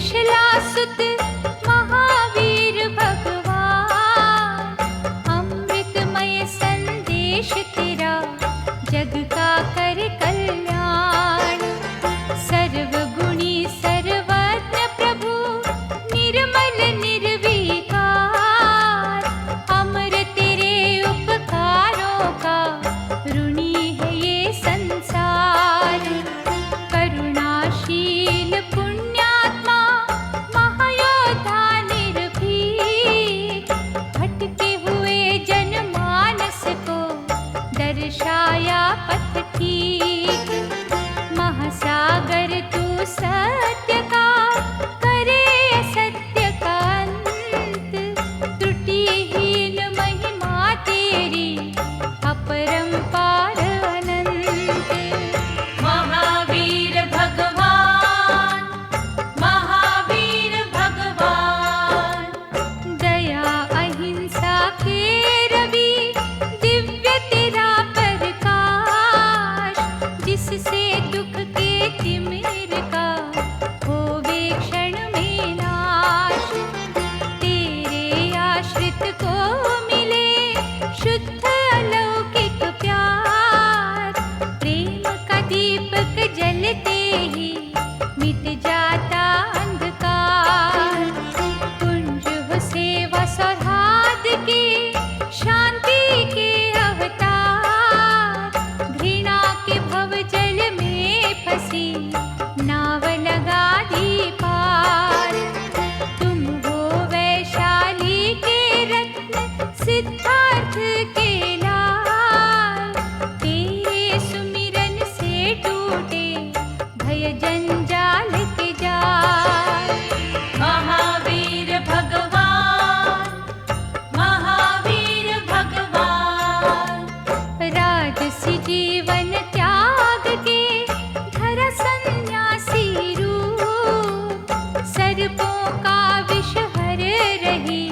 त्रिशलासुत महावीर भगवान, अमृतमय संदेश तेरा जग का कर कल्याण। सर्वगुणी सर्वज्ञ प्रभु निर्मल निर्विकार, अमर तेरे उपकारों का ऋणी है ये संसार। करुणाशील पुण्यात्मा महायोद्धा निर्भीक, भटके हुए जनमानस को दर्शाया पथ ठीक। महासागर तू सत्य का करे असत्य का अंत, त्रुटिहीन महिमा तेरी अपरंपार अनंत। महावीर भगवान, महावीर भगवान, दया अहिंसा के रवि दिव्य तेरा प्रकाश, जिससे दुख के तिमिर का होवे क्षण में नाश। तेरे आश्रित को मिले शुद्ध अलौकिक प्यार, प्रेम का दीपक जलते ही मिट जाता अंधकार। कुंज हो सेवा सौहार्द के, शांति के अवतार, घृणा के भव जल में फंसी नाव लगा दी पार। तुम हो वैशाली के रत्न सिद्धार्थ के लाल, तेरे सुमिरन से टूटे भय जंजाल के जाल। महावीर भगवान, महावीर भगवान, राजसी जीवन त्याग के धरा सन्यासी रूप, सर्पों का विष हर रही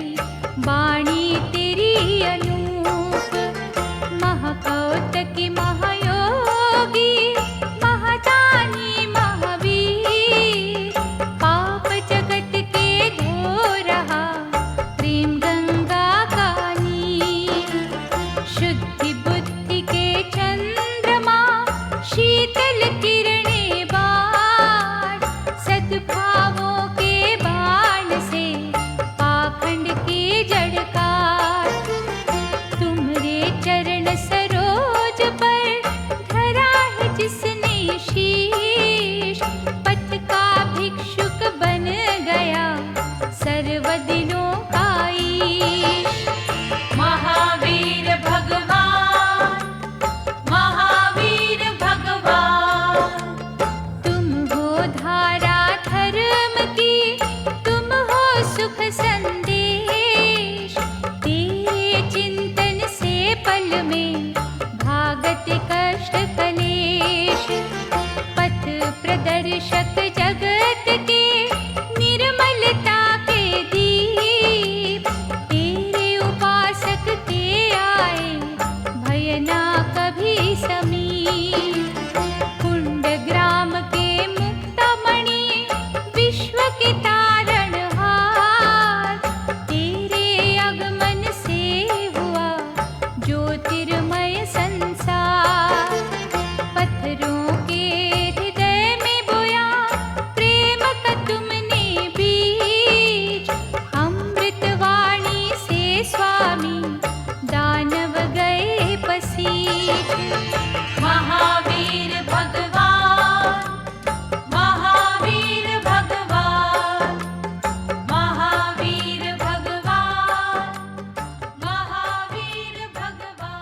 वाणी तेरी अनूप। महाकौतकी महायोगी महादानी महावीर, पाप जगत के धो रहा प्रेम गंगा का नीर। शुद्धि बुद्धि के चंद्रमा शीतल किरणें बाण, सद्भावों के बाण से पाखंड की जड़ काट। तुम्हारे चरण सरोज पर धरा है जिसने शीश, पथ का भिक्षुक बन गया सर्वदिनों का ईश। महावीर भगवान, महावीर भगवान, तुम हो धारा धर्म की, तुम हो सुख संदेश। तेरे चिंतन से पल में भागत कष्ट कलेश। पथ प्रदर्शक जगत के निर्मलता के दीप, तेरे उपासक के आए भय ना कभी समीप। कुंड ग्राम के मुक्तामणि विश्व के तारणहार, तेरे आगमन से हुआ ज्योतिर्मय संसार। पत्थरों के हृदय में बोया प्रेम का तुमने बीज, अमृतवाणी से स्वामी दानव गए पसीज। महावीर भगवान, महावीर भगवान, महावीर भगवान, महावीर भगवान।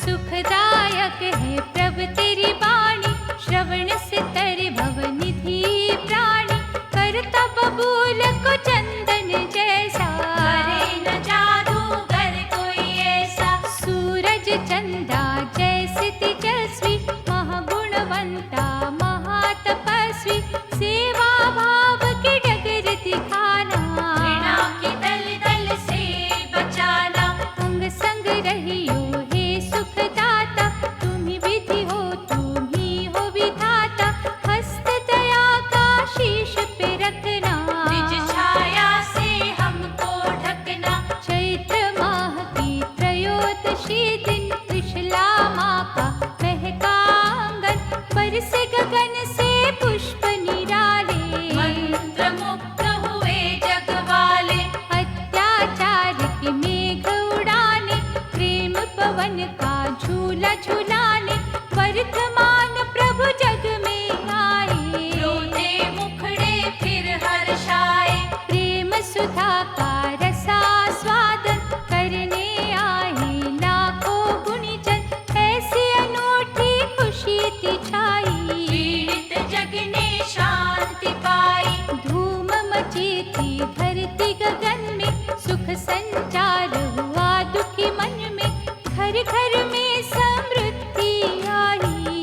सुखदायक है प्रभु तेरी वाणी, श्रवण से तर भव निधि प्राणी। करता बबूल को चंदन जैसा, करे न जादूगर कोई ऐसा। सूरज चंदा जैसे तेजस्वी, महागुणवंता महातपस्वी। सेवा भाव की डगर दिखाना, धरती गगन में सुख संचार हुआ, दुखी मन में घर घर में समृद्धि आई।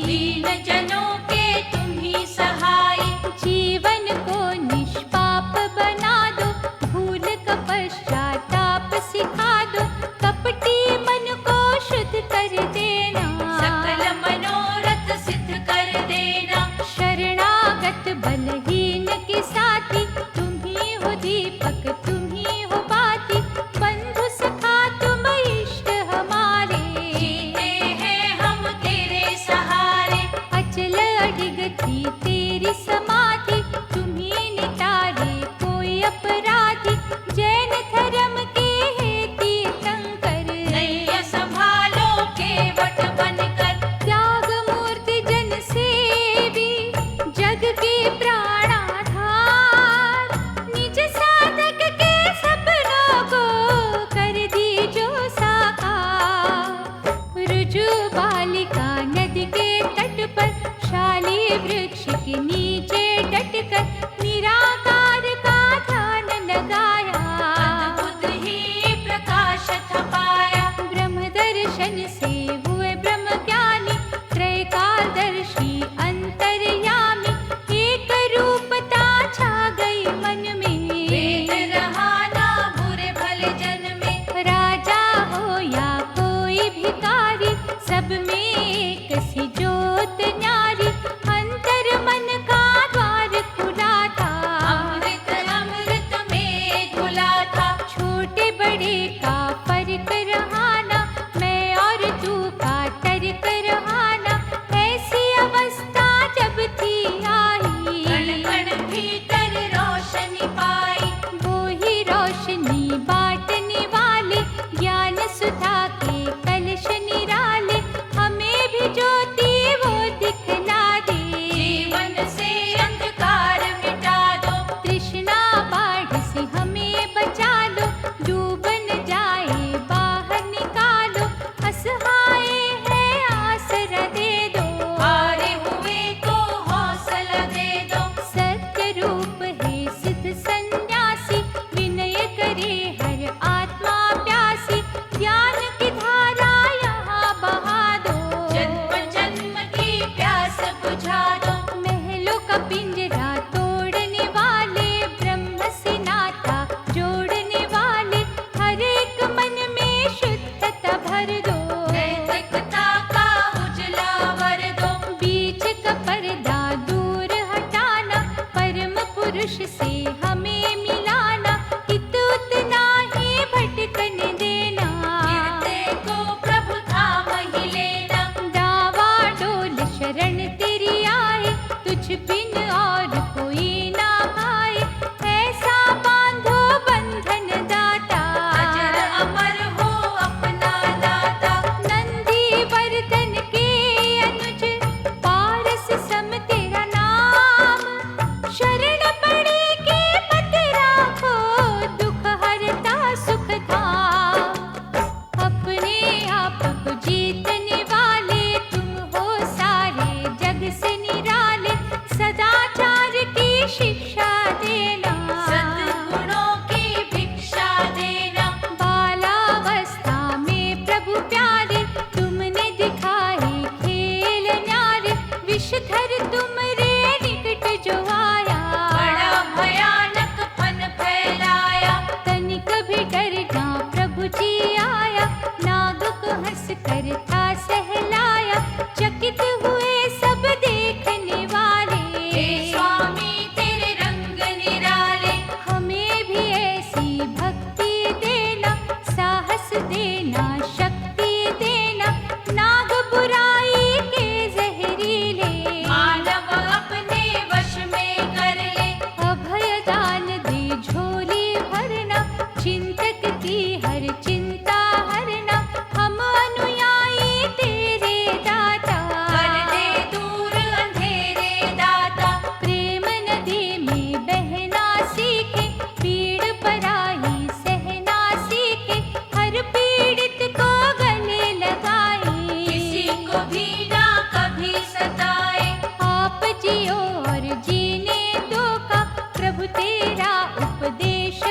दीन जनों के तुम ही सहाय, जीवन को निष्पाप बना दो, भूल का पश्चाताप सिखा दो, कपटी मन को शुद्ध कर देना, सकल मनोरथ सिद्ध कर देना। शरणागत बलहीन के साथी, तुम ही हो दीपक, तुम ही हो बाती, बंधु सखा तुम इष्ट हमारे। जीते हैं हम तेरे सहारे, अचल अडिग थी तेरी समाधि, तुम ही नितारे कोई अपराधी, जैन धर्म के हे तीर्थंकर, नैया संभालो केवट बनकर। त्याग मूर्ति जन सेवी, जग के प्राणाधार, निज साधक के सपनों को कर दी जो साकार। रुजु बालिका नदी के तट पर, शाली वृक्ष के नीचे डटकर, निराकार का ध्यान लगाया, अद्भुत ही प्रकाश थपाया। ब्रह्म दर्शन से हुए ब्रह्म ज्ञानी, त्रैकालदर्शी अंतर्यामी, एक रूपता छा गई मन वेद में। रहा ना बुरे भले जन में, राजा हो या कोई भिखारी, सब में एक सी ज्योत न्यारी, अंतर मन का द्वार खुला था, अमृत अमृत में घुला था। छोटे बड़े का फर्क रहाना, मैं और तू का तर्क रहाना, ऐसी अवस्था जब थी आई, कण कण भीतर रोशनी पाई। वो ही रोशनी बांटने वाले, ज्ञान सुधा के कलश निराले, हमें भी ज्योति वो दिखला दे, जीवन से अंधकार मिटा दो। तृष्णा बाढ़ से हमें बचा लो, डूब न जाए बाहर निकालो, असहाय है आसरा दे दो, हारे हुए को हौसला दे दो। सत्य रूप है सिद्ध सन्यासी, विनय करे हर आत्मा प्यासी, ज्ञान की धारा यहाँ बहा दो, जन्म जन्म की प्यास बुझा दो। महलों का पिंजरा तोड़ने वाले, ब्रह्म से नाता जोड़ने वाले, हर एक मन में शुद्धता भर दो, नैतिकता का उजला वर दो। बीच का पर्दा दूर हटाना, परम पुरुष से हमें मिलाना, इत उतना ही भटकने देना, गिरते को प्रभु थाम ही लेना। दावा डोल शरण तेरी आए, तुझ बिन और कोई ना आए, ऐसा बांधो बंधन दाता, अजर अमर हो अपना दाता। नंदी वर्धन के अनुज, पारस सम तेरा नाम, शरण पड़े के मत राखो, दुख हरता सुख धाम, अपने आप को जीतने वाले, तुम हो सारे जग से निराले, सदाचार की शिक्षा देना, सद्गुणों की भिक्षा देना। बालावस्था में प्रभु प्यारे, तुमने दिखाए खेल न्यारे, विषधर तुमरे निकट जो आया, बड़ा भयानक फन फैलाया। तनिक भी डरना प्रभु जी आया, नाग को हंस कर था सहलाया, चकित हुए सब देखने वाले, हे स्वामी तेरे रंग निराले। हमें भी ऐसी भक्ति देना, साहस देना, शक्ति देना, नाग बुराई के जहरीले, मानव अपने वश में कर ले। अभय दान दे झोली भरना, चिंतक की हर चिंता हरना, हम अनुयायी तेरे दाता, कर दे दूर अंधेरे दाता। प्रेम नदी में बहना सीखे, पीड़ पराई सहना सीखे, हर पीड़ित को गले लगाए, किसी को भी ना कभी सताए। आप जियो और जीने दो का, प्रभु तेरा उपदेश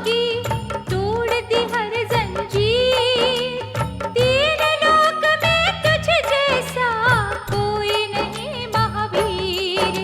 भागी, तोड़ दी हर जंजीर। तीन लोक में तुझ जैसा कोई नहीं महावीर।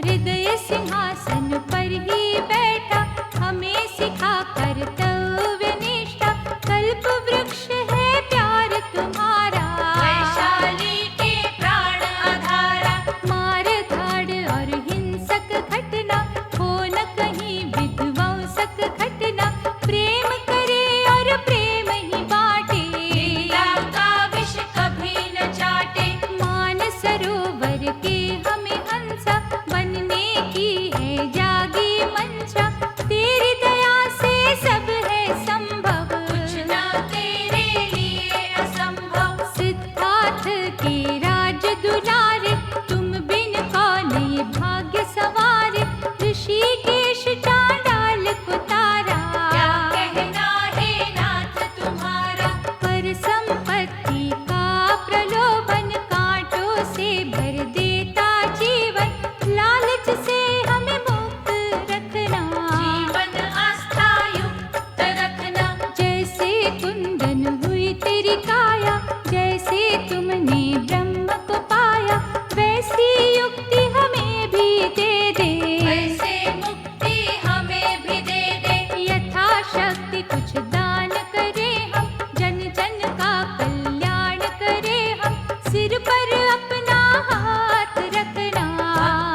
हृदय सिंहासन पर ही बैठा, हमें सिखा कर्तव्य निष्ठा। कल्प वृक्ष है प्यार तुम्हारा, वैशाली के प्राण आधारा। मार धाड़ और हिंसक घटना, हो न कहीं विध्वंसक घटना। प्रेम करे और प्रेम ही बांटे, निंदा का विष कभी न चाटे। मान सरोवर के हमें हंसा, बनने की है जागी मंशा। तेरी दया से सब है संभव, कुछ ना तेरे लिए असंभव। सिद्धार्थ के राज दुलारे, तुम बिन कौन ये भाग्य सवारे। ऋषिकेश चांडाल को तारा, क्या कहना है नाथ तुम्हारा। पर संपत्ति का प्रलोभन, कांटों से भर देता जीवन। लालच से हमें मुक्त रखना, जीवन आस्था युक्त रखना। जैसे कुंदन हुई तेरी काया, जैसे तुमने ब्रह्म को पाया। वैसी युक्ति हमें भी दे दे, वैसे मुक्ति हमें भी दे दे। यथाशक्ति कुछ दान करें हम, जन जन का कल्याण करें हम। सिर पर अपना हाथ रखना,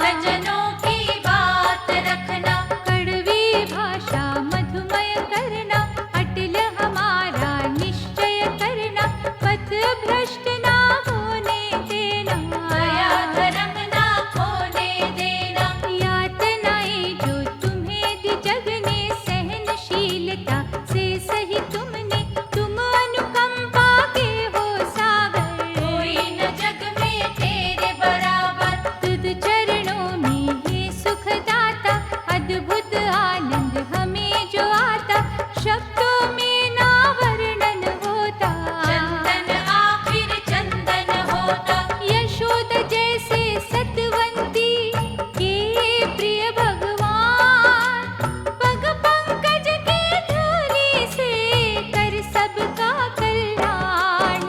भक्तजनों की बात रखना। कड़वी भाषा मधुमय करना। अटल हमारा निश्चय करना, पथ भ्रष्ट ना होने देना। दया धर्म ना खोने देना। यातनाएं जो तुम्हें दी जग ने, सहनशीलता से सही तुमने। तुम अनुकंपा के हो सागर, कोई न जग में तेरे बराबर। तुद चरणों में है सुखदाता। अद्भुत आनंद हमें जो आता, शब्दों में ना वर्णन होता। चंदन आखिर चंदन होता। यशोदा जैसे सतवंती के प्रिय भगवान, पग पंकज की धूलि से कर सबका कल्याण।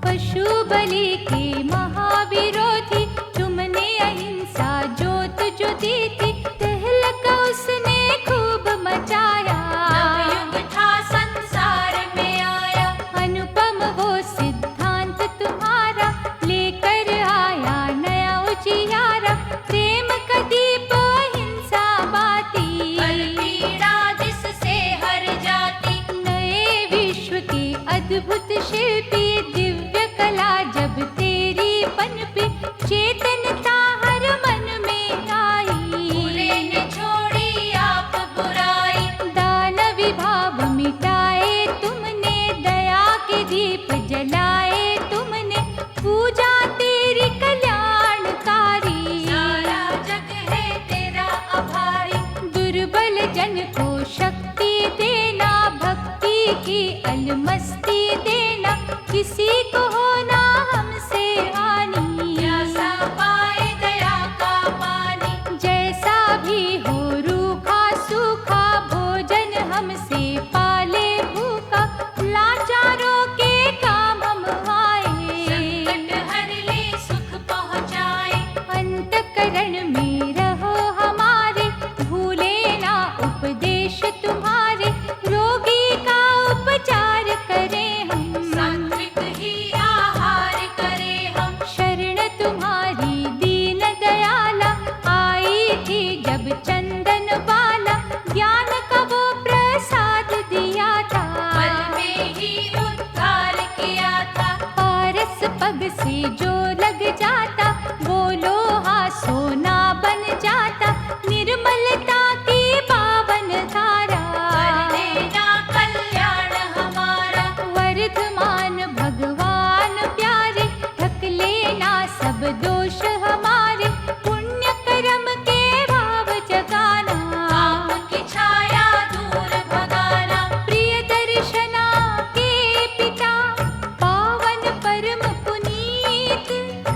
पशु बलि के महाविरोधी, तुमने अहिंसा जोत जो दी थी। तहलका उसने खूब मचाया, नवयुग था संसार में आया। अनुपम वो सिद्धांत तुम्हारा, लेकर आया नया उजियारा। प्रेम का दीप हिंसा बाती, कल पीड़ा जिससे हर जाती। नए विश्व के अद्भुत शिल्पी। दिव्य कला जब तेरी पनपी, चेतनता हर मन में आई। बुरे ने छोड़ी आप बुराई। दानवी भाव मिटाए तुमने, दया के दीप जलाए तुमने। पूजा तेरी कल्याणकारी, सारा जग है तेरा आभारी। दुर्बल जन को शक्ति देना। भक्ति की अलमस्ती देना, किसी को होना हमसे हानि। प्यासा पाए दया का पानी। जैसा भी हो रूखा सूखा, भोजन हमसे पाले भूखा। लाचारों के काम हम आए, संकट हर ले सुख पहुँचाए। अंतकरण में रहो हमारे, भूले ना उपदेश तुम्हारे। रोगी का उपचार करें हम, सात्विक ही आहार करें हम। शरण तुम्हारी दीन दयाला। आई थी जब चंदन वाला, ज्ञान का वो प्रसाद दिया था। पल में ही उद्धार किया था। पारस पग से जो लग जाता, वो लोहा सोना बन जाता। निर्मलता की पावन धारा, कर देना कल्याण हमारा। वर्धमान भगवान प्यारे। ढक लेना सब दोष हमारे, पुण्य कर्म के भाव जगाना। आपकी छाया दूर भगाना। प्रिय दर्शना के पिता, पावन परम पुनीत।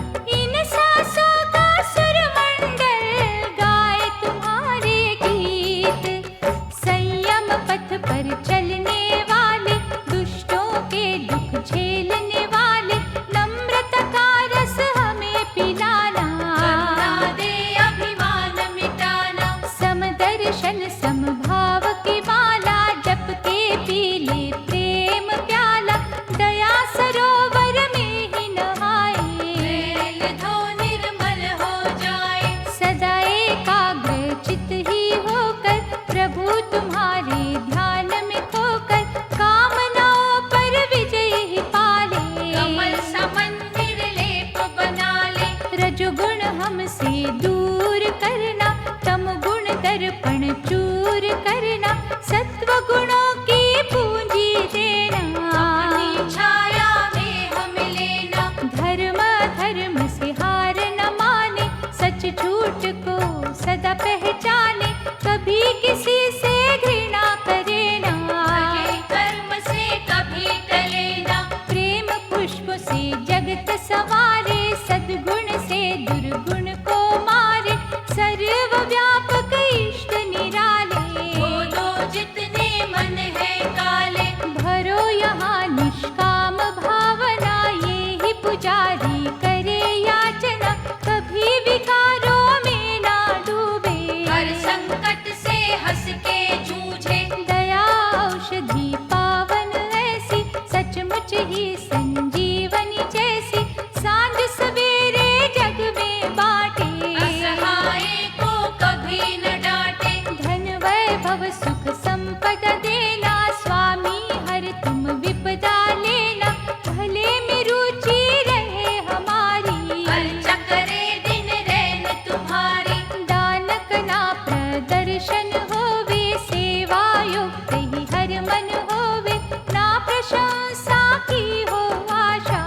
तुम्हारे ध्यान में खोकर कामनाओं पर विजय ही पाले। कमल समन निर्लेप बना ले। रजोगुण हमसे दूर करना, तमगुण दर्पण चूर करना, सत्व गुणों की पूंजी देना। अपनी छाया में हम लेना। धर्म धर्म से हार न माने, सच झूठ को सदा पहचाने, कभी किसी से घृणा करे ना। भले कर्म से कभी टले ना। प्रेम पुष्प से जगत संवारे, सद्गुण से दुर्गुण को मारे, सर्वव्यापक इष्ट निराले। बोलो जितने मन है काले। भरो यहाँ निष्काम भावना, ये ही पुजारी करे याचना, कभी विकारों में ना डूबे। हर संकट से हंस के जूझे। दया औषधि पावन ऐसी, सचमुच ही संजीवनी जैसी, सांझ सवेरे जग में बाटे। असहाय को कभी न डांटे। धन वैभव सुख संपदा देना, स्वामी हर तुम विपदा लेना, भले में रुचि रहे हमारी। हर चक्रे दिन रैन तुम्हारी। दानक ना प्रदर्शन होवे, सेवा युक्त ही हर मन होवे, ना प्रशंसा की हो आशा।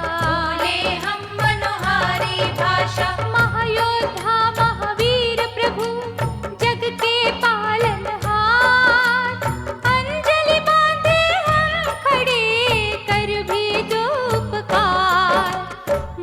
बोले हम मनोहारी भाषा। महायोद्धा महावीर प्रभु, जग के पालनहार, अंजलि बांधे हम खड़े, कर भी दो उपकार।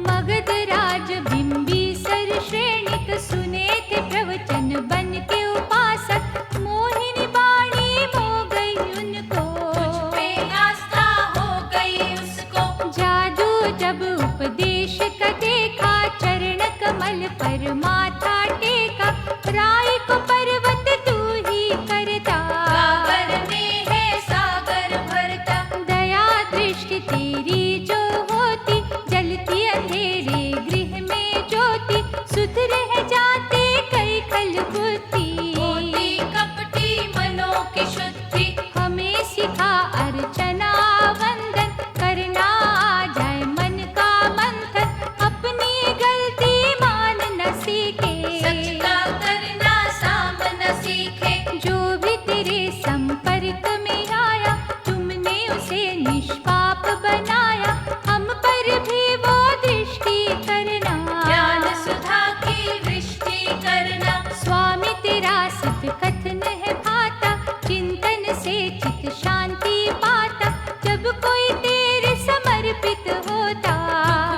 मगध राज बिंबीसर श्रेणिक, सुने थे प्रवचन बन के उपासक, मोहिनी वाणी हो गई उनको। तुझ पे आस्था हो गई उसको। जादू जब उपदेश का देखा, चरण कमल पर माथा टेका, राय को पर्वत तू ही करता। सागर में है सागर भरता। दया दृष्टि तेरी जो होती, जलती अंधेरे गृह में ज्योति, सुध रह जाते कई खलबुद्धि। होती कपटी मनों की शुद्धि। हमें सिखा अर्चना वंदन, करना आ जाए मन का मंथन, अपनी गलती मान न सीखे। सच का करना साम न सीखे। जो भी तेरे संपर्क में आया, तुमने उसे निष्पाप बनाया, हम पर भी वो दृष्टि करना। ज्ञान सुधा की वृष्टि करना। स्वामी तेरा सिद्ध कथन है भाता, चिंतन से चित शांति पाता, जब कोई तेरे समर्पित होता।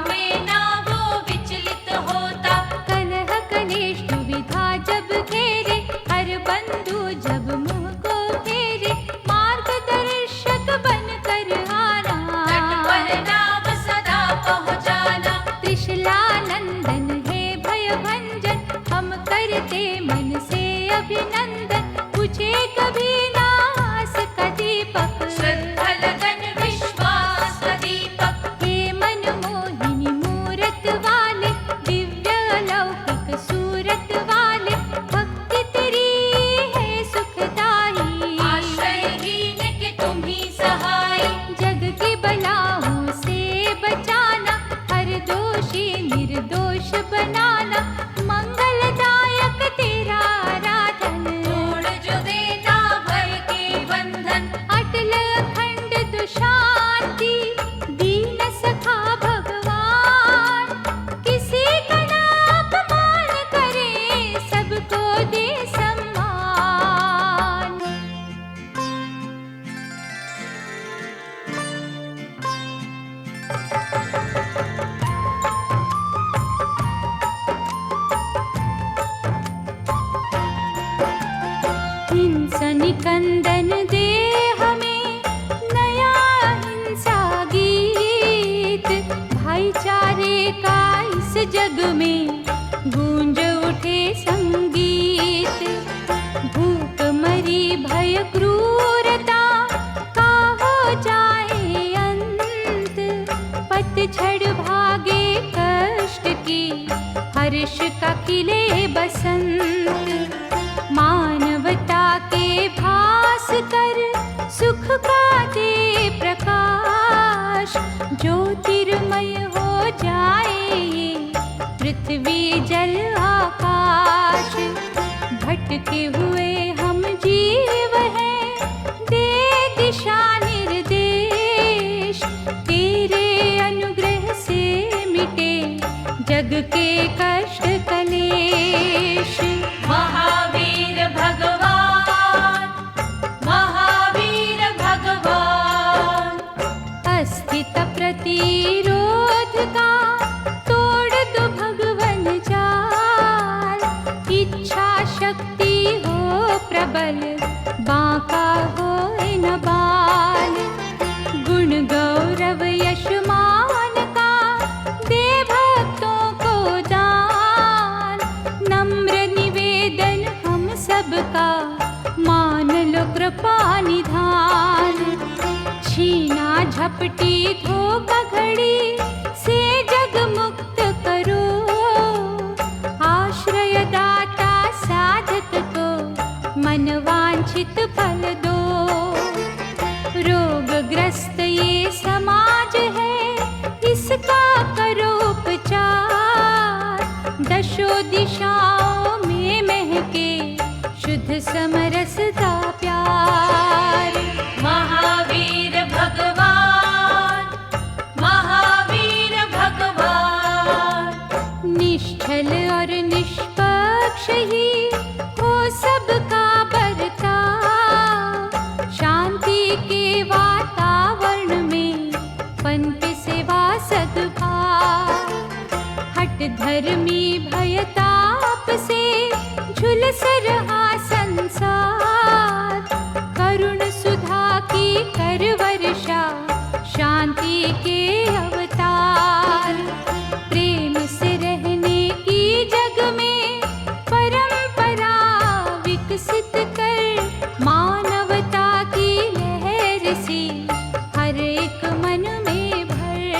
में ना वो विचलित होता। कलह कलेश दुविधा जब घेरे, हर बंधु जब मुंह को फेरे, मार्गदर्शक बन कर आना। तट पर नाव सदा पहुँचाना। त्रिशला नंदन है भय भंजन, हम करते मन से अभिनंदन, पूछे कभी नास का दीपक। श्रद्धा लगन विश्वास का दीपक। हे मन मोहिनी मूरत वाले, दिव्य अलौकिक सूरत वाले, भक्ति तेरी है सुखदाई। आश्रयहीन के तुम ही सहाय। जग की बलाओं से बचाना, हर दोषी निर्दोष बनाना, मंगलदायक तेरा आराधन। तोड़ जो देता भय के बंधन। अटल अखंड दुशांति, दीन सखा भगवान, किसी का ना अपमान करे, सबको दे सम्मान। हिंसा निकंदन दे हमें नया हिंसा गीत, भाईचारे का इस जग में गूंज उठे संगीत। भूख मरी भय क्रूरता का हो जाए अंत, पतझड़ भागे कष्ट की, हर्ष का खिले बसंत। मानवता के भास कर का दे प्रकाश, ज्योतिर्मय हो जाए ये पृथ्वी जल आकाश। भटके हुए हम जीव हैं, दे दिशा निर्देश, तेरे अनुग्रह से मिटे जग के कष्ट कलेश। महावीर भगवान, महावीर भगवान, अस्थित प्रतिरोध का तोड़ दो भगवन जाल, इच्छा शक्ति हो प्रबल, बांका हो न बाल। गुण गौरव यश मान का दे भक्तों को दान, नम्र निवेदन हम सबका मान लो कृपा निधान। छीना झपटी धोखा घड़ी से जग मुक्त करो, आश्रय दाता साधक को मन वांछित फल दो। रोगग्रस्त ये समाज है, इसका करो उपचार, दशो दिशाओं में महके शुद्ध समरसता प्यार। महावीर भगवान, महावीर भगवान, निश्चल और निष्पक्ष ही हो सबका बर्ताव, शांति के वातावरण में पनपे सेवा सद्भाव। हट धर्मी भयताप से झुलस रहा संसार, करुण सुधा की कर वर्षा शांति के अवतार। प्रेम से रहने की जग में परंपरा विकसित कर, मानवता की लहर सी हर एक मन में भर।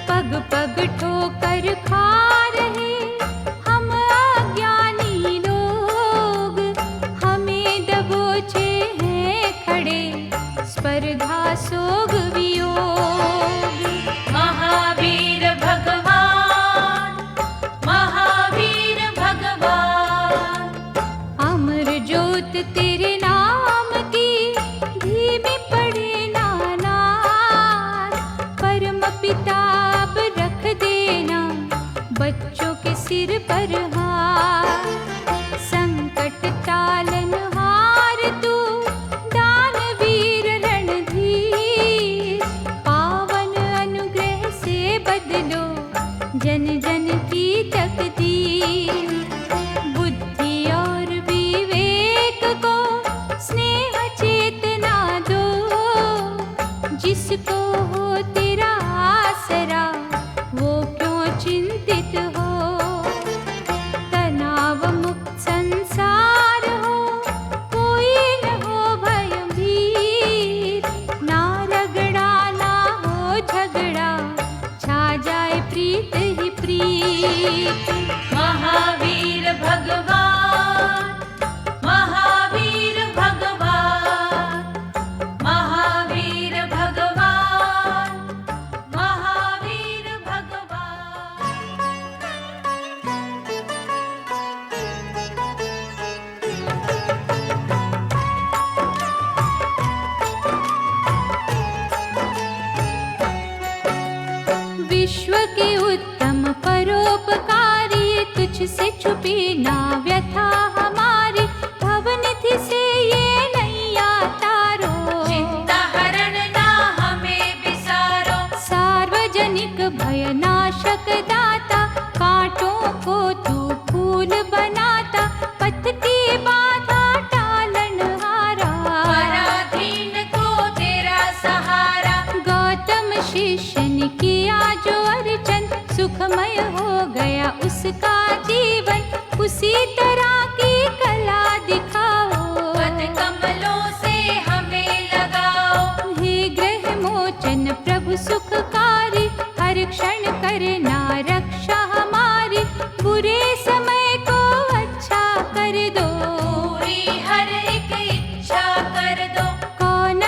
पग पग ठोकर खा रहे हम अज्ञानी लोग, हमें दबोचे हैं खड़े स्पर्धा सोग वियोग। महावीर भगवान, महावीर भगवान, अमर ज्योत तेरे नाम की धीमी पड़े नाना, परम पिताब रख देना बच्चों के सिर पर हाथ। संकट तालन हार तू दानवीर रणधीर, पावन अनुग्रह से बदलो जन जन की तकदीर। बुद्धि और विवेक को स्नेह चेतना दो, जिसको हो तेरा आसरा वो क्यों चिंतित हो। तनाव मुक्त संसार हो, कोई न हो भयभीत, ना रगड़ा ना हो झगड़ा, छा जाए प्रीत ही प्रीत। महावीर भगवान, महावीर भगवान, महावीर भगवान, महावीर भगवान। विश्व के उत्तम परोपकारी, तुझसे छुपी ना व्यथा हमारी, भवनिधि से ये नैया तारो। चिंता हरण ना हमें बिसारो, सार्वजनिक भयनाशक दाता, कांटों को तू फूल बनाता, पथ की बाधा टालन हारा। पराधीन को तेरा सहारा, गौतम शिष्य ने किया जो अर्चन, सुखमय हो गया उसका जीवन, उसी तरह की कला दिखाओ। पद कमलों से हमें लगाओ, हे ग्रह मोचन प्रभु सुखकारी, हर क्षण करना रक्षा हमारी, बुरे समय को अच्छा कर दो। पूरी हर एक इच्छा कर दो। कौन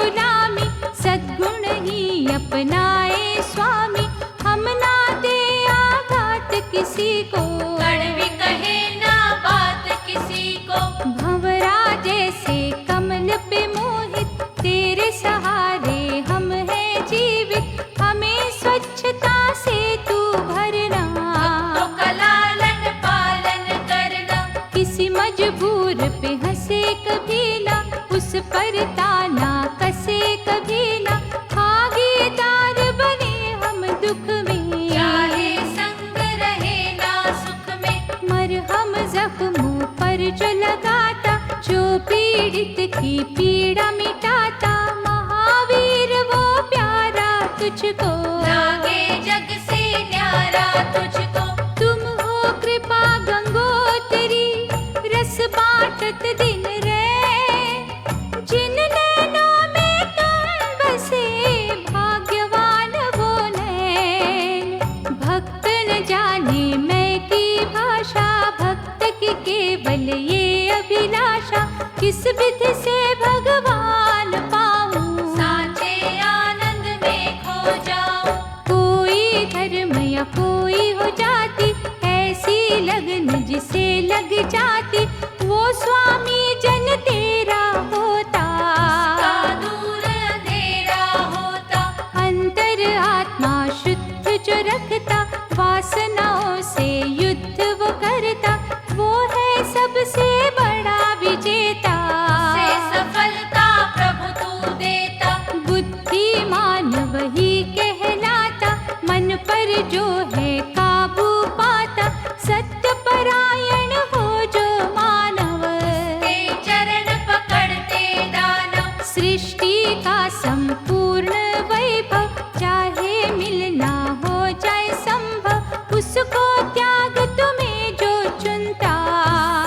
गुलामी, सद्गुण ही अपनाए स्वामी। हम ना दे आघात किसी को, कड़वी कहे ना बात किसी को। भंवरा जैसे कमल पे मोहित, तेरे सहारे हम हैं जीवित। हमें स्वच्छता से तू भरना, भक्तों का लालन पालन करना। किसी मजबूर पे हंसे कभी ना, उस पर ताना कसे कभी ना। भागीदार बने हम दुख में, चाहे संग रहे ना सुख में। मरहम जख्मों पर जो लगाता, जो पीड़ित की पीड़ा मिटाता। महावीर वो प्यारा तुझको, लागे जग से न्यारा तुझको। तुम हो कृपा गंगोत्री, रस बांटत दिन रे। जिन नैनों में तुम बसे, भाग्यवान वो नैन। भक्त न जाने मैं की भाषा, भक्त की केवल ये अभिलाषा। किस विधि से भगवान पाऊं, साँचे आनंद में खो जाऊं। कोई धर्म या कोई हो जाती, ऐसी लगन जिसे लग जाती। वो स्वामी जन तेरा होता, का दूर अंधेरा होता। अंतर आत्मा शुद्ध जो रखता। वासनाओं से युद्ध वो करता, वो है सबसे बड़ा विजेता। से सफलता प्रभु तू देता। बुद्धिमान वही कहलाता, मन पर जो है काबू पाता। सत्य परायण हो जो मानव, ते चरण पकड़ते दानव। सृष्टि का संपूर्ण वैभव। चाहे मिलना हो जाए संभव, उसको त्याग तुम्हें जो चुनता।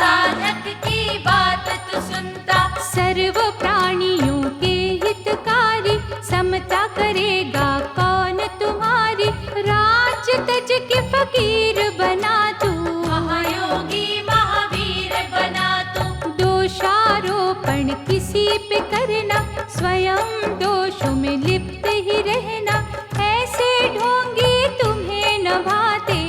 साधक की बात तू सुनता। सर्व प्राणियों के हितकारी, समता करेगा कौन तुम्हारी। राज तज के फकीर बना तू, महायोगी महावीर बना तू। दोषारोपण किसी पे करना, स्वयं दोषों में लिप्त ही रहना। ऐसे ढोंगी तुम्हें न भाते,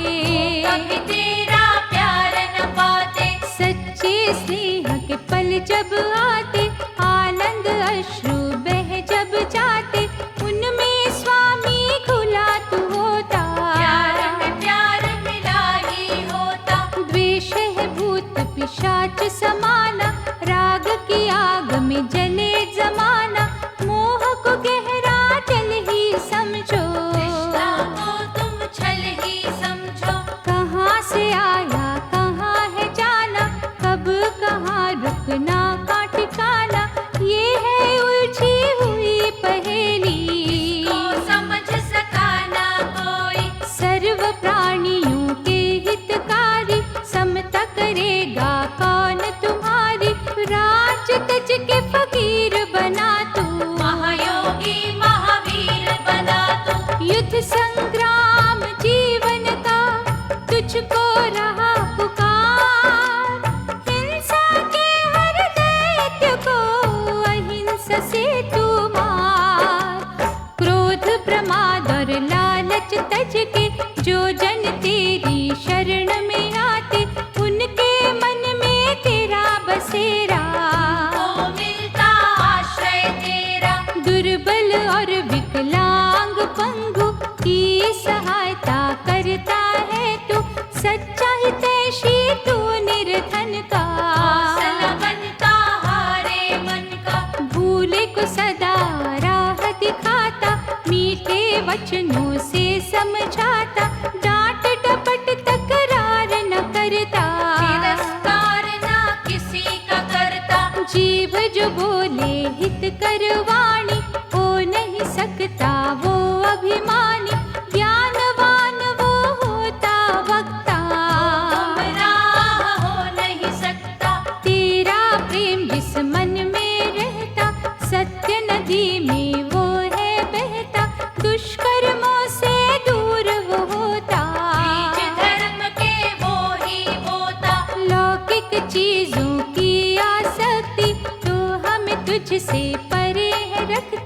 कभी तेरा प्यार न पाते। सच्चे स्नेह के पल जब आते, आनंद अश्रु बह जब जाते। उनमें स्वामी खुला तू होता, प्यार में प्यार मिला ही होता। द्वेष है भूत पिशाच समाना, राग की आग में जले जमाना। मोह को गहरा जल ही समझो, कृष्णा को तुम छल ही समझो। कहाँ से आया कहाँ है जाना, कब कहाँ रुकना का ठिकाना। ये है उलझी हुई पहेली, को समझ सका ना कोई। सर्व प्राणियों के हितकारी। समता करेगा कौन तुम्हारी, राज तज के फकीर बना तू। महायोगी महावीर बना तू। युद्ध संग्राम जीवन का तुझको रहा पुकार। हिंसा के हर दैत्य को अहिंसा से तू मार। क्रोध प्रमाद और लालच तज के, जो जन तेरी शरण में आते। उनके मन में तेरा बसेरा, को मिलता आश्रय तेरा। दुर्बल और विकलांग पंगु की सहायता करता है तू। सच्चा हितैषी तू निर्धन का, हौसला बनता हारे मन का। भूले को सदा राह दिखाता, मीठे वचनों से समझाता। डांट डपट तकरार न करता, तिरस्कार ना किसी का करता। जीव जो बोले हित करवाणी, हो नहीं सकता वो अभिमानी। ज्ञानवान वो होता वक्ता, गुमराह हो नहीं सकता। तेरा प्रेम जिस मन में रहता। सत्य नदी में वो है बहता, दुष्कर्मों से दूर वो होता। बीज धर्म के वो ही बोता। लौकिक चीजों की आसक्ति तो हमें तुझसे परे है रखती।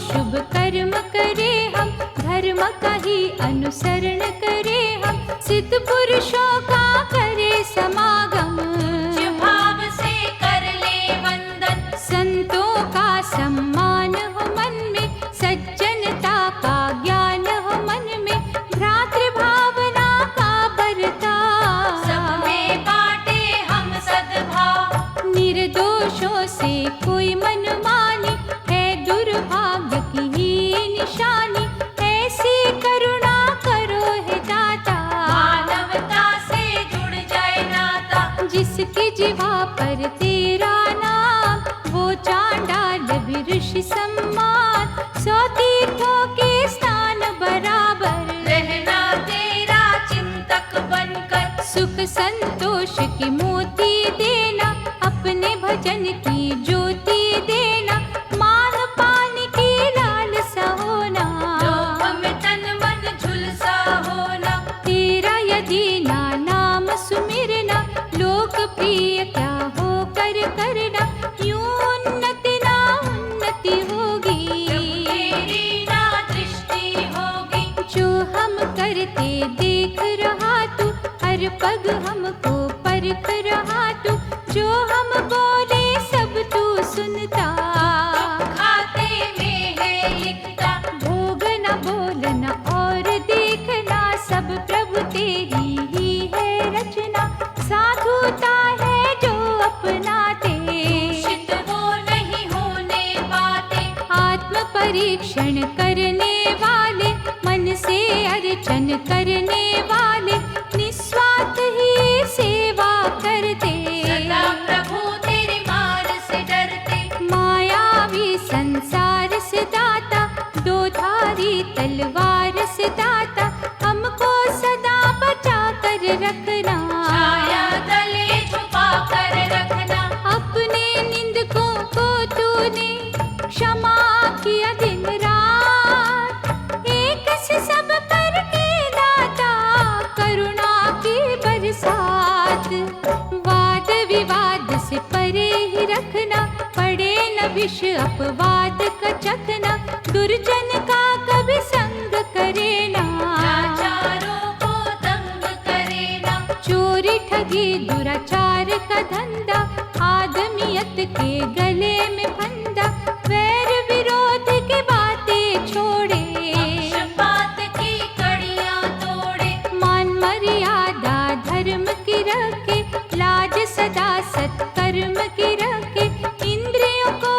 शुभ कर्म करे हम, धर्म का ही अनुसरण करे हम, सिद्ध पुरुषों का करे समागम। उच्च भाव से कर ले वंदन, संतों का सम्मान हो मन में, सज्जनता का ज्ञान हो मन में, भ्रातृ भावना का बरताव। सब में बांटे हम सद्भाव, निर्दोषों से कोई मनमानी है दुर्भाग्य की ही निशानी, ऐसी करुणा करो है दाता। मानवता से जुड़ जाए नाता, जिसकी जिह्वा पर तेरा नाम, वो चांडाल भी ऋषि सम्मान, 100 तीर्थों के स्थान बराबर। रहना तेरा चिंतक बनकर, सुख संतोष की मोती देना, अपने भजन की ज्योति देना, मान पान की लालसा होना। लोभ में तन मन झुलसा होना, तेरा यदि ना नाम सुमिरना, लोकप्रिय क्या होकर करना, यूं उन्नति ना उन्नति होगी। तेरी ना दृष्टि होगी, जो हम करते देख रहा तू, हर पग हमको परख रहा तू, जो हम बोले सब तू सुनता। खाते में है लिखता, भोग न बोलना और देखना, सब प्रभु तेरी ही है रचना, साधुता है जो अपनाते। दूषित वो नहीं होने पाते, आत्म परीक्षण करने वाले, मन से अर्चन करने वाले, निस्वार्थ ही सेवा करते। सदा प्रभु तेरे मार से डरते, मायावी संसार से दाता, दो धारी तलवार से दाता, हमको सदा बचा कर रखना। छाया तले छुपा कर रखना, अपने निंदकों को तूने क्षमा किया दिन रात, एक से सब करके दाता, करुणा की बरसात। वाद विवाद से परे ही रखना, पड़े न विष अपवाद का चखना, दुर्जन का कभी संग करे ना। लाचारों को तंग करे ना, चोरी ठगी दुराचार का धंधा, आदमियत के गले में फंदा, वैर विरोध की बातें छोड़े। पक्षपात की कड़ियां तोड़े, मान मर्यादा धर्म की रखे, लाज सदा सत्कर्म की रखे, इंद्रियों को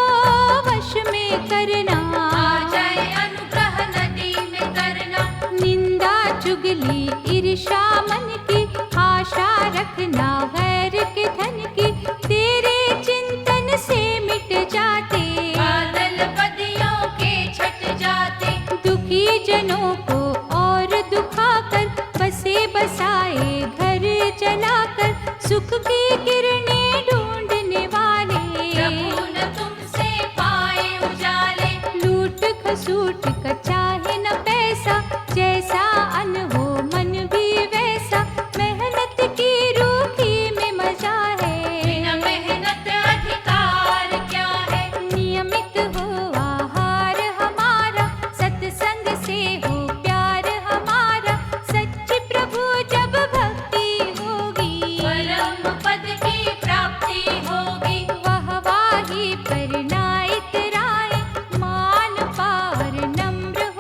वश में करना। आ जाए अनुग्रह नदी में करना, निंदा चुगली ईर्षा मन की, आशा रखना गैर के धन की, तेरे चिंतन से मिट जाते। बादल बदियों के छट जाते, दुखी जनों को और दुखाकर, बसे बसाए घर जलाकर, सुख की किरणें ढूंढने वाले। प्रभु न तुमसे पाए उजाले, लूट खसूट का चाहे न पैसा, जैसा अन्न हो मन भी वैसा, मेहनत की रूखी में मजा है। बिना मेहनत अधिकार क्या है, नियमित हो आहार हमारा, सत्संग से हो प्यार हमारा, सच्ची प्रभु जब भक्ति होगी, परम पद की प्राप्ति होगी। वाह वाही पर ना इतराए, मान पार नम्र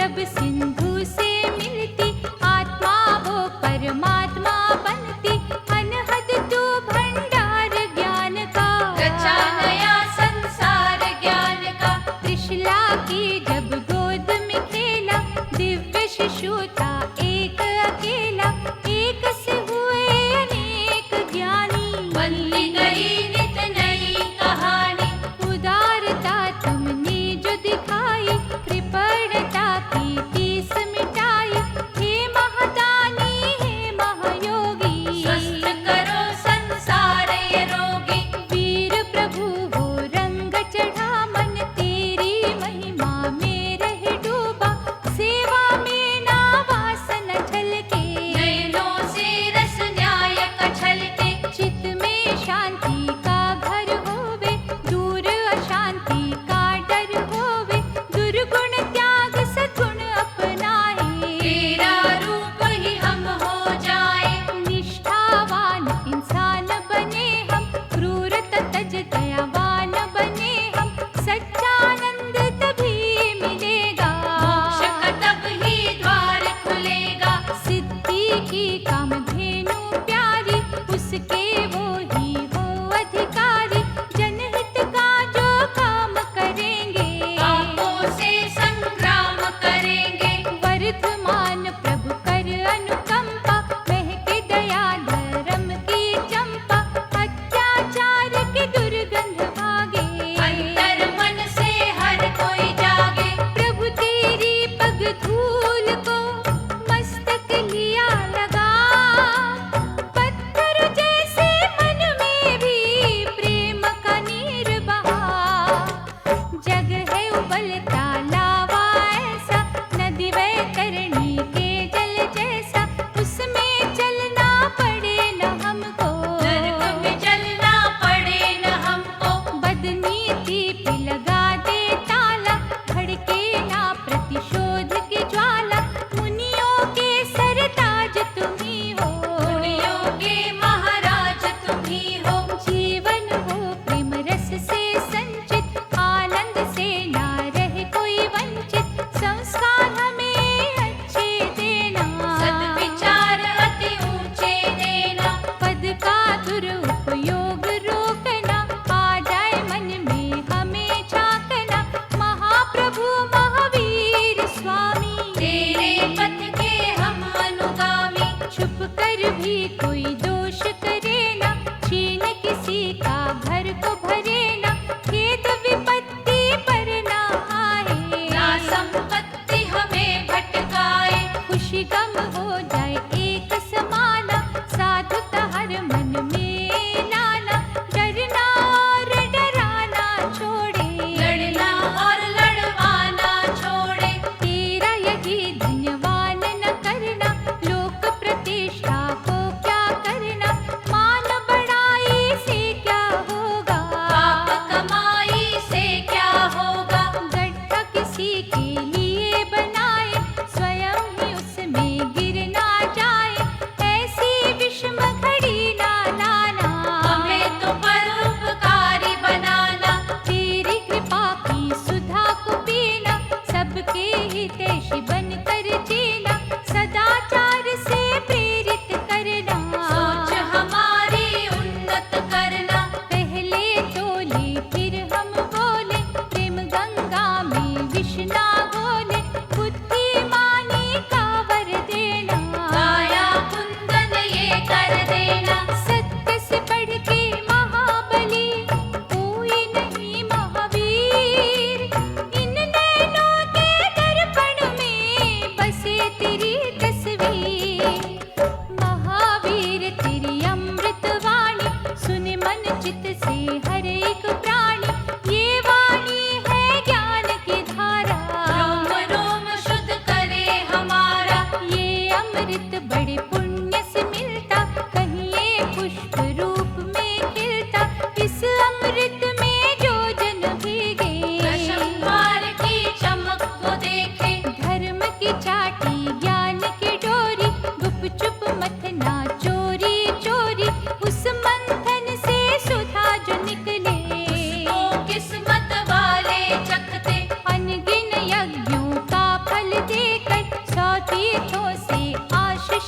जब सिंधु से मिलती, आत्मा वो परमात्मा बनती। अनहद तू भंडार ज्ञान का, रचा नया संसार ज्ञान का। त्रिशला की जब गोद में खेला, दिव्य शिशु था एक अकेला। एक से हुए अनेक ज्ञानी, बनती गई नित नई कहानी। उदारता तुमने जो दिखाई, कृपणता की तीस मिटाई। हे महादानी हे महायोगी, स्वस्थ करो संसार ये रोगी। वीर प्रभु हो रंग चढ़ा, मन तेरी महिमा में रह डूबा। सेवा में ना वासना झलके, नयनों से रस न्याय का छलके। चित्त में शांति का घर होवे, दूर अशांति का डर होवे। दुर्गुण त्याग सद्गुण अपनाए, तेरा रूप ही हम हो जाए। निष्ठावान इंसान बने हम, क्रूरता तज दयावान बने हम। सच्चानंद तभी मिलेगा, मोक्ष का तब ही द्वार खुलेगा। सिद्धि की कामधेनु प्यारी, उसके वो ही हो अधिकारी। जनहित का जो काम करेंगे, पापों से संग्राम करेंगे। वर्धमान प्रभु कर अनुकंपा। महके दया धर्म की चंपा, अत्याचार की दुर्गंध भागे। अंतर मन से हर कोई जागे। प्रभु तेरी पग धूल को मस्तक लिया लगा। पत्थर जैसे मन में भी प्रेम का नीर बहा। जग है उबलता लावा ऐसा, नदी वैतरणी के जल जैसा। उसमें चलना पड़े न हमको, नरक में जलना पड़े न हमको। बदनीति पे लगा दे ताला, भड़के ना प्रतिशोध की ज्वाला। मुनियों के सरताज तुम्ही हो, मुनियों के महाराज तुम ही हो। जीवन हो प्रेम रस से संचित, आनंद से ना रहे कोई वंचित। संस्कार हमें अच्छे देना, सद्विचार अति ऊंचे देना। पद का दुरुपयोग रोकना। आ जाए मन में हमें झांकना, महाप्रभु महावीर स्वामी। तेरे पथ के हम अनुगामी। छुप कर भी कोई दोष करे ना, छीन किसी का घर को भरे ना। खेद विपत्ति पर ना आए, ना संपत्ति हमें भटकाए। खुशी गम हो जाए एक समाना। साधुता हर मन में लाना, डरना और डराना छोड़े। लड़ना और लड़वाना छोड़े। तेरा यदि धन्यवान न करना, लोक प्रतिष्ठा को क्या करना। मान बढ़ाई से क्या होगा, पाप कमाई से क्या होगा। गड्ढा किसी के लिए बनाए, स्वयं ही उसमें गिर ना जाए। ऐसी विषम घड़ी ना लाना, हमें तो परोपकारी बनाना। तेरी कृपा की सुधा को पीना। सबके हितैषी बनकर जीना, सदाचार से प्रेरित करना। सोच हमारी उन्नत करना। पहले तोले फिर हम बोले, प्रेम गंगा में विष ना घोले। बुद्धिमानी का वर देना, काया कुंदन ये कर देना। सत्य से बढ़ के महाबली कोई नहीं महावीर। इन नैनों के दर्पण में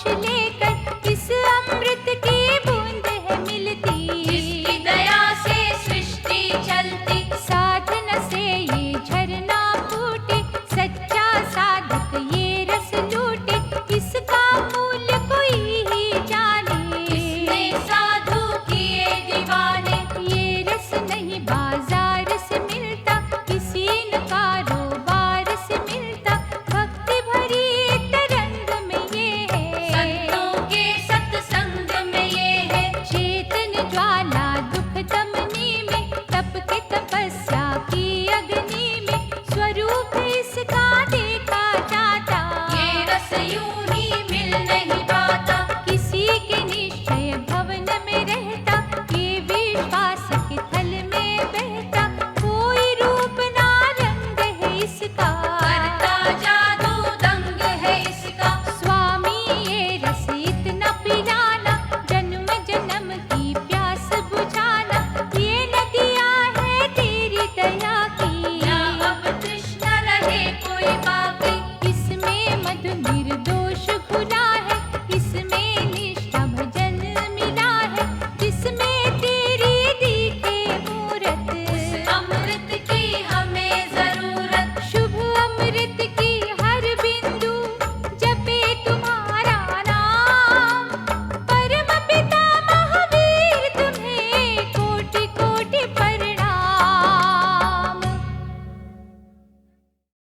लेके